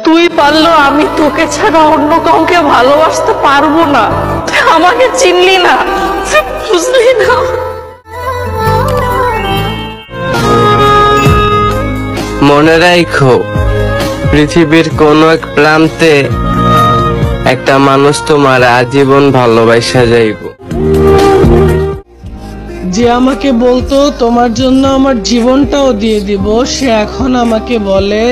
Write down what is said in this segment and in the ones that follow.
তুই পারলো, আমি তোকে ছাড়া অন্য কাউকে ভালোবাসতে পারবো না। তুই আমাকে চিনলি না, বুঝলি না। মনে রাখো, পৃথিবীর কোন এক প্রান্তে একটা মানুষ তোমার আজীবন ভালোবাসা যাইব। যে আমাকে বলতো তোমার জন্য আমার জীবনটাও দিয়ে দিব, সে এখন আমাকে বলে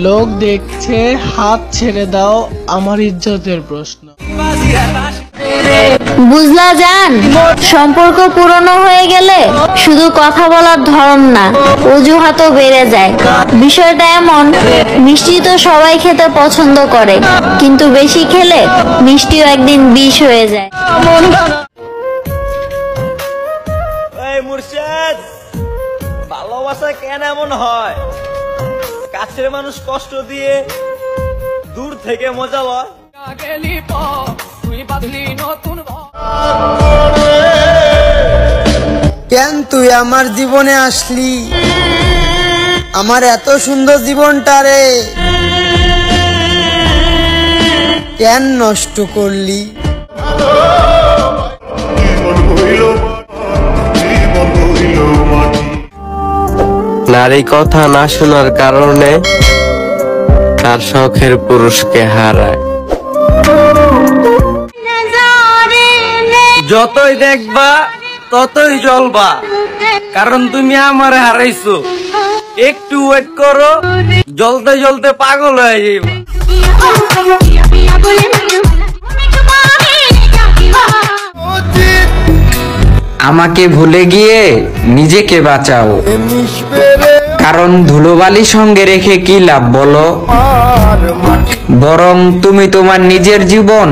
লোক দেখছে, হাত ছেড়ে দাও, আমার ইজ্জতের প্রশ্ন। বুঝলা জান, সম্পর্ক পুরনো হয়ে গেলে শুধু কথা বলার ধরন না, অজুহাতও বেড়ে যায়। বিষয়টা এমন, মিষ্টি তো সবাই খেতে পছন্দ করে, কিন্তু বেশি খেলে মিষ্টিও একদিন বিষ হয়ে যায়। মুর্শেদ, ভালোবাসা কেন এমন হয়? কাছের মানুষ কষ্ট দিয়ে, দূর থেকে মজা লয়। কেন তুই আমার জীবনে আসলি? আমার এত সুন্দর জীবনটা রে কেন নষ্ট করলি? নারী কথা না শোনার কারণে তার শখের পুরুষকে হারায়। যতই দেখবা ততই জ্বলবা, কারণ তুমি আমারে হারাইছো। একটু ওয়েট করো, জ্বলতে জ্বলতে পাগল হয়ে যাইবা। আমাকে ভুলে গিয়ে নিজেকে বাঁচাও, কারণ ধুলোবালি সঙ্গে রেখে কি লাভ বলো? বরং তুমি তোমার নিজের জীবন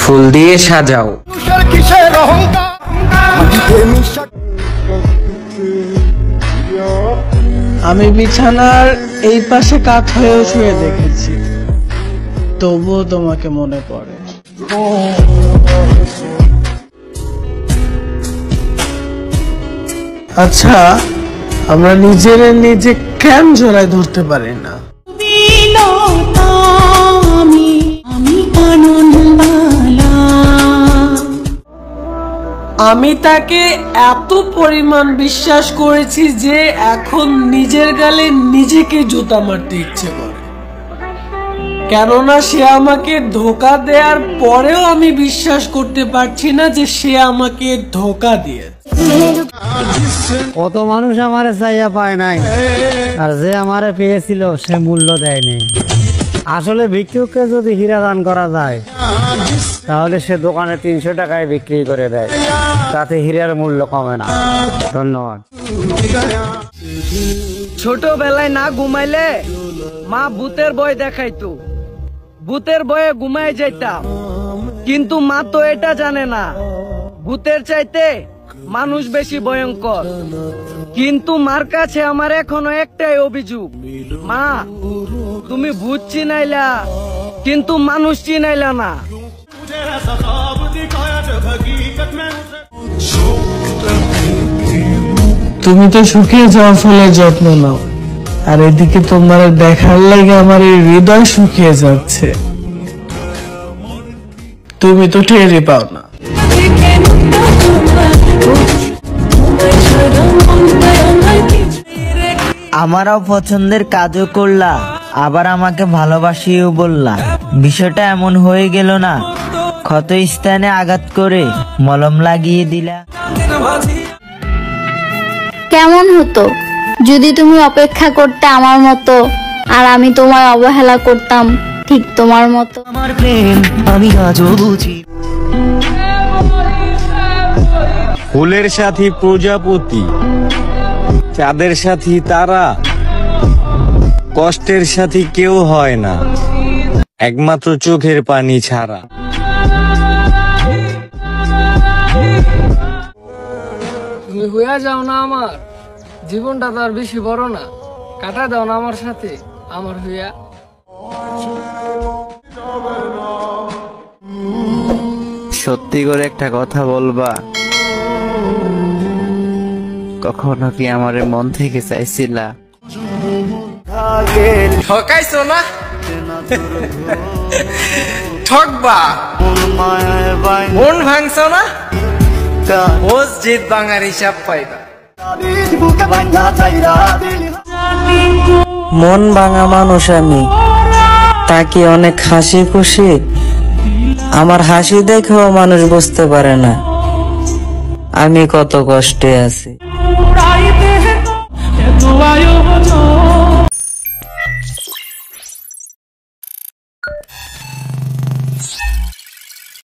ফুল দিয়ে সাজাও। আমি বিছানার এই পাশে কাত হয়েও শুয়ে দেখেছি, তবুও তোমাকে মনে পড়ে। আচ্ছা, আমরা নিজে কেন জড়ায় ধরতে পারি না? আমি তাকে এত পরিমাণ বিশ্বাস করেছি যে এখন নিজের গালে নিজেকে জুতা মারতে ইচ্ছে করে। কেননা সে আমাকে ধোকা দেওয়ার পরেও আমি বিশ্বাস করতে পারছি না যে সে আমাকে ধোকা দিয়েছে। কত মানুষ আমারে চাইয়া পায় নাই, আর যে আমারে পেয়েছিল সে মূল্য দেয়নি। আসলে ভিক্ষুককে যদি হীরা দান করা যায়, তাহলে সে দোকানে 300 টাকায় বিক্রি করে দেয়, তাতে হীরার মূল্য কমে না। ধন্যবাদ। ছোটবেলায় না ঘুমাইলে মা ভূতের বই দেখাইতো, ভূতের বয়ে ঘুমাই যাইতাম, কিন্তু মা তো এটা জানে না ভূতের চাইতে মানুষ বেশি ভয়ঙ্কর। কিন্তু মার কাছে আমার এখনো একটাই অভিযোগ, মা তুমি ভূত চিনাইলা কিন্তু মানুষ চিনাইলা না। তুমি তো শুকিয়ে যাওয়া ফুলের যত্ন নাও, আর এদিকে তোমার দেখার লাগে আমার এই হৃদয় শুকিয়ে যাচ্ছে। তুমি তো টেরই পাও না। আমারও পছন্দের কাজও করলা, আবার আমাকে ভালোবাসিও বললা। বিষয়টা এমন হয়ে গেল না, ক্ষত স্থানে আঘাত করে মলম লাগিয়ে দিলা। কেমন হতো যদি তুমি অপেক্ষা করতে আমার মতো, আর আমি তোমায় অবহেলা করতাম ঠিক তোমার মতো। আমার প্রেম আমি আজও বুঝি। ফুলের সাথী প্রজাপতি, চাঁদের সাথী তারা, কষ্টের সাথী কেউ হয় না একমাত্র চোখের পানি ছাড়া। তুমি হইয়া যাও না আমার, জীবনটা তো আর বেশি বড় না, কাটা দাও না আমার সাথে আমার হইয়া। সত্যি করে একটা কথা বলবা, কখনো কি আমারে মন থেকে চাইছিলা? ঠকাইছো না, ঠকবা, মন ভাঙছ না, মসজিদ ভাঙার হিসাব পাইবা। মন ভাঙা মানুষ আমি, তা কি অনেক হাসি খুশি? আমার হাসি দেখেও মানুষ বুঝতে পারে না আমি কত কষ্টে আছি।